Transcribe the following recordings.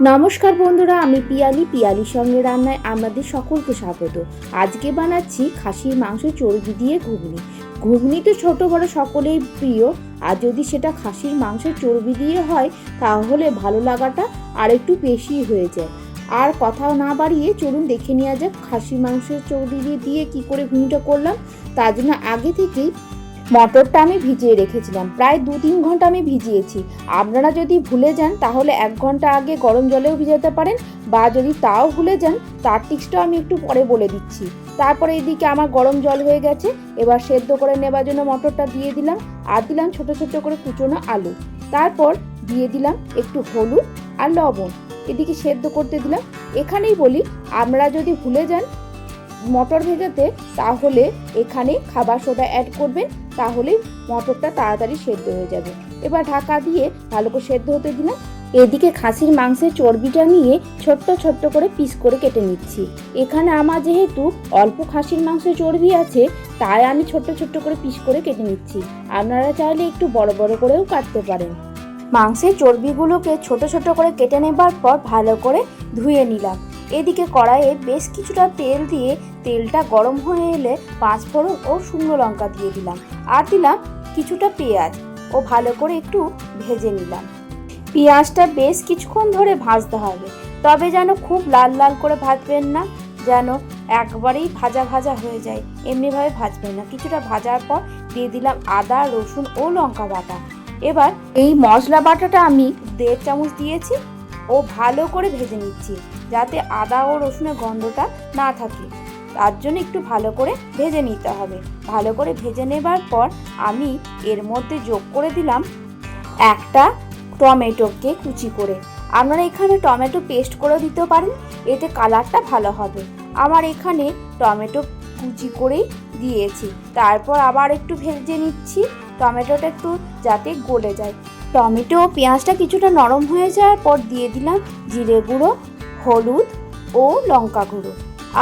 নমস্কার বন্ধুরা, আমি পিয়ালির সঙ্গে রান্নায় আপনাদের সকলকে স্বাগত। আজকে বানাচ্ছি খাসির মাংস চর্বি দিয়ে ঘুগনি। ঘুগনি তো ছোটো বড়ো সকলেই প্রিয়, আর যদি সেটা খাসির মাংসের চর্বি দিয়ে হয় তাহলে ভালো লাগাটা আর একটু বেশি হয়ে যায়। আর কথাও না বাড়িয়ে চলুন দেখে নেওয়া যাক খাসির মাংসের চর্বি দিয়ে কী করে ঘুগনিটা করলাম। তার জন্য আগে থেকেই মটরটা আমি ভিজিয়ে রেখেছিলাম, প্রায় 2-3 ঘন্টা আমি ভিজিয়েছি। আপনারা যদি ভুলে যান তাহলে 1 ঘন্টা আগে গরম জলেও ভিজাতে পারেন, বা যদি তাও ভুলে যান তার টিক্সটাও আমি একটু পরে বলে দিচ্ছি। তারপরে এদিকে আমার গরম জল হয়ে গেছে, এবার সেদ্ধ করে নেবার জন্য মটরটা দিয়ে দিলাম, আর দিলাম ছোট ছোট করে কুচোনো আলু। তারপর দিয়ে দিলাম একটু হলুদ আর লবণ, এদিকে সেদ্ধ করতে দিলাম। এখানেই বলি, আপনারা যদি ভুলে যান মটর ভেজাতে তাহলে এখানে খাবার সোডা অ্যাড করবেন, তাহলে মটরটা তাড়াতাড়ি সেদ্ধ হয়ে যাবে। এবার ঢাকা দিয়ে ভালো করে সেদ্ধ হতে দিলাম। এদিকে খাসির মাংসের চর্বিটা নিয়ে ছোট্ট ছোট্ট করে পিস করে কেটে নিচ্ছি। এখানে আমার যেহেতু অল্প খাসির মাংসের চর্বি আছে, তাই আমি ছোট্ট ছোট্ট করে পিস করে কেটে নিচ্ছি। আপনারা চাইলে একটু বড় বড় করেও কাটতে পারেন। মাংসের চর্বিগুলোকে ছোট ছোট করে কেটে নেবার পর ভালো করে ধুয়ে নিলাম। এদিকে কড়াইয়ে বেশ কিছুটা তেল দিয়ে তেলটা গরম হয়ে এলে 5 ফোড়ন ও শুকনো লঙ্কা দিয়ে দিলাম, আর দিলাম কিছুটা পেঁয়াজ ও ভালো করে একটু ভেজে নিলাম। পেঁয়াজটা বেশ কিছুক্ষণ ধরে ভাজতে হবে, তবে যেন খুব লাল লাল করে ভাজবেন না, যেন একবারেই ভাজা ভাজা হয়ে যায়, এমনিভাবে ভাজবেন না। কিছুটা ভাজার পর দিয়ে দিলাম আদা, রসুন ও লঙ্কা বাটা। এবার এই মশলা বাটাটা আমি 1.5 চামচ দিয়েছি ও ভালো করে ভেজে নিচ্ছি, যাতে আদা ও রসুনের গন্ধটা না থাকে। তার জন্য একটু ভালো করে ভেজে নিতে হবে। ভালো করে ভেজে নেবার পর আমি এর মধ্যে যোগ করে দিলাম একটা টমেটোকে কুচি করে। আপনারা এখানে টমেটো পেস্ট করে দিতে পারেন, এতে কালারটা ভালো হবে। আমার এখানে টমেটো কুচি করেই দিয়েছি। তারপর আবার একটু ভেজে নিচ্ছি, টমেটোটা একটু যাতে গলে যায়। টমেটো ও পেঁয়াজটা কিছুটা নরম হয়ে যাওয়ার পর দিয়ে দিলাম জিরে গুঁড়ো, হলুদ ও লঙ্কা গুঁড়ো,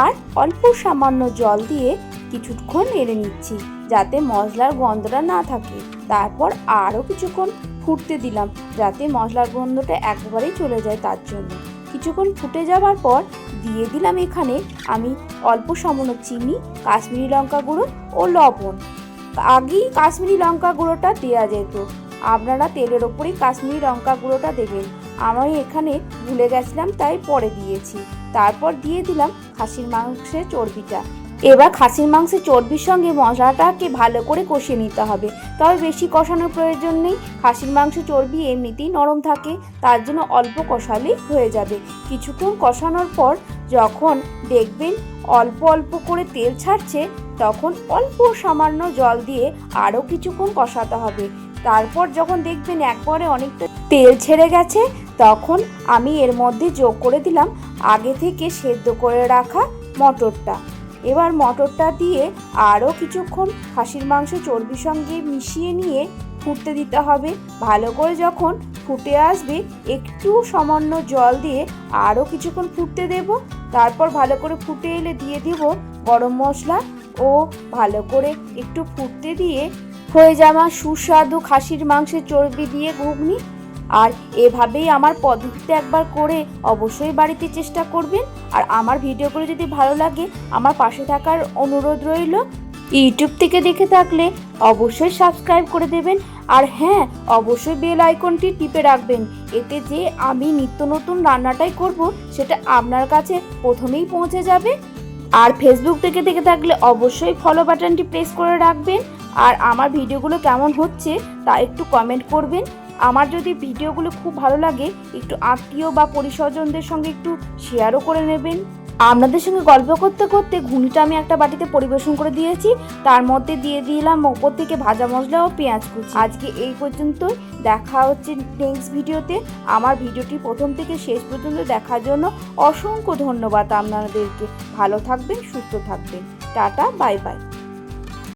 আর অল্প সামান্য জল দিয়ে কিছুক্ষণ নেড়ে নিচ্ছি, যাতে মশলার গন্ধটা না থাকে। তারপর আরও কিছুক্ষণ ফুটতে দিলাম, যাতে মশলার গন্ধটা একবারেই চলে যায়। তার জন্য কিছুক্ষণ ফুটে যাওয়ার পর দিয়ে দিলাম এখানে আমি অল্প সামান্য চিনি, কাশ্মীরি লঙ্কা গুঁড়ো ও লবণ। আগেই কাশ্মীরি লঙ্কা গুঁড়োটা দেওয়া যেত, আপনারা তেলের ওপরেই কাশ্মীরি লঙ্কা গুঁড়োটা দেবেন। আমি এখানে ভুলে গেছিলাম, তাই পরে দিয়েছি। তারপর দিয়ে দিলাম খাসির মাংসের চর্বিটা। এবার খাসির মাংসের চর্বির সঙ্গে মশলাটাকে ভালো করে কষিয়ে নিতে হবে, তবে বেশি কষানোর প্রয়োজন নেই। খাসির মাংসের চর্বি এমনিতেই নরম থাকে, তার জন্য অল্প কষালেই হয়ে যাবে। কিছুক্ষণ কষানোর পর যখন দেখবেন অল্প অল্প করে তেল ছাড়ছে, তখন অল্প সামান্য জল দিয়ে আরও কিছুক্ষণ কষাতে হবে। তারপর যখন দেখবেন একবারে অনেকটা তেল ছেড়ে গেছে, তখন আমি এর মধ্যে যোগ করে দিলাম আগে থেকে সেদ্ধ করে রাখা মটরটা। এবার মটরটা দিয়ে আরও কিছুক্ষণ খাসির মাংস চর্বির সঙ্গে মিশিয়ে নিয়ে ফুটতে দিতে হবে। ভালো করে যখন ফুটে আসবে, একটু সামান্য জল দিয়ে আরও কিছুক্ষণ ফুটতে দেব। তারপর ভালো করে ফুটে এলে দিয়ে দেব গরম মশলা ও ভালো করে একটু ফুটতে দিয়ে হয়ে যাওয়া সুস্বাদু খাসির মাংসের চর্বি দিয়ে ঘুগনি। আর এভাবেই আমার পদ্ধতিতে একবার করে অবশ্যই বাড়িতে চেষ্টা করবেন। আর আমার ভিডিওগুলো যদি ভালো লাগে আমার পাশে থাকার অনুরোধ রইল। ইউটিউব থেকে দেখে থাকলে অবশ্যই সাবস্ক্রাইব করে দেবেন, আর হ্যাঁ, অবশ্যই বেল আইকনটি টিপে রাখবেন, এতে যে আমি নিত্য নতুন রান্নাটাই করব সেটা আপনার কাছে প্রথমেই পৌঁছে যাবে। আর ফেসবুক থেকে দেখে থাকলে অবশ্যই ফলো বাটনটি প্রেস করে রাখবেন। আর আমার ভিডিওগুলো কেমন হচ্ছে তা একটু কমেন্ট করবেন। আমার যদি ভিডিওগুলো খুব ভালো লাগে, একটু আত্মীয় বা পরিস্বজনদের সঙ্গে একটু শেয়ারও করে নেবেন। আপনাদের সঙ্গে গল্প করতে করতে ঘুগনিটা আমি একটা বাটিতে পরিবেশন করে দিয়েছি, তার মধ্যে দিয়ে দিলাম ওপর থেকে ভাজা মশলা ও পেঁয়াজ কুচি। আজকে এই পর্যন্তই, দেখা হচ্ছে নেক্সট ভিডিওতে। আমার ভিডিওটি প্রথম থেকে শেষ পর্যন্ত দেখার জন্য অসংখ্য ধন্যবাদ আপনাদেরকে। ভালো থাকবেন, সুস্থ থাকবেন। Tata, bye bye.